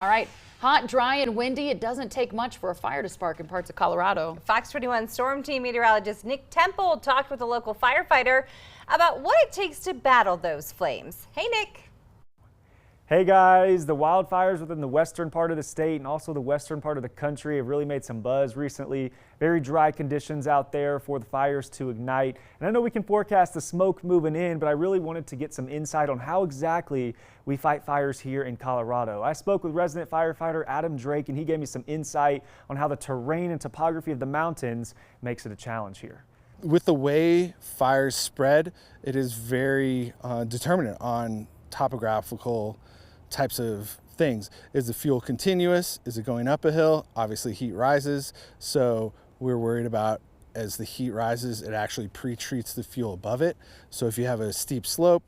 All right, hot, dry, and windy. It doesn't take much for a fire to spark in parts of Colorado. Fox 21 Storm Team meteorologist Nick Temple talked with a local firefighter about what it takes to battle those flames. Hey, Nick. Hey guys, the wildfires within the western part of the state and also the western part of the country have really made some buzz recently. Very dry conditions out there for the fires to ignite. And I know we can forecast the smoke moving in, but I really wanted to get some insight on how exactly we fight fires here in Colorado. I spoke with resident firefighter Adam Drake, and he gave me some insight on how the terrain and topography of the mountains makes it a challenge here. With the way fires spread, it is very determinant on topographical types of things. Is the fuel continuous? Is it going up a hill? Obviously heat rises, so we're worried about, as the heat rises, it actually pre-treats the fuel above it. So if you have a steep slope,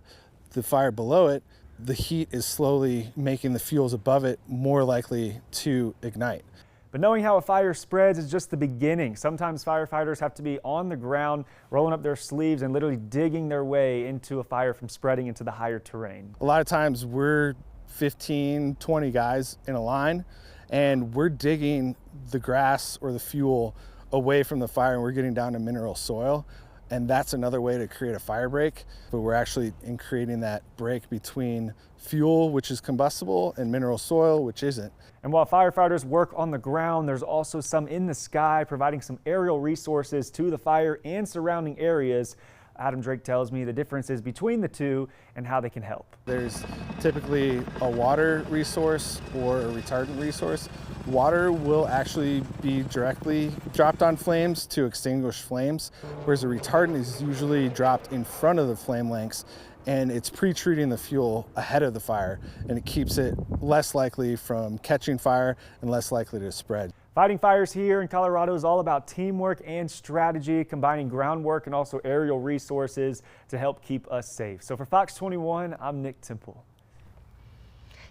the fire below it, the heat is slowly making the fuels above it more likely to ignite. But knowing how a fire spreads is just the beginning. Sometimes firefighters have to be on the ground, rolling up their sleeves and literally digging their way into a fire from spreading into the higher terrain. A lot of times we're 15, 20 guys in a line, and we're digging the grass or the fuel away from the fire, and we're getting down to mineral soil. And that's another way to create a fire break, but we're actually creating that break between fuel, which is combustible, and mineral soil, which isn't. And while firefighters work on the ground, there's also some in the sky, providing some aerial resources to the fire and surrounding areas. Adam Drake tells me the differences between the two and how they can help. There's typically a water resource or a retardant resource. Water will actually be directly dropped on flames to extinguish flames, whereas a retardant is usually dropped in front of the flame lengths, and it's pre-treating the fuel ahead of the fire, and it keeps it less likely from catching fire and less likely to spread. Fighting fires here in Colorado is all about teamwork and strategy, combining groundwork and also aerial resources to help keep us safe. So for Fox 21, I'm Nick Temple.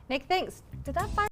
Nick, thanks. Did that fire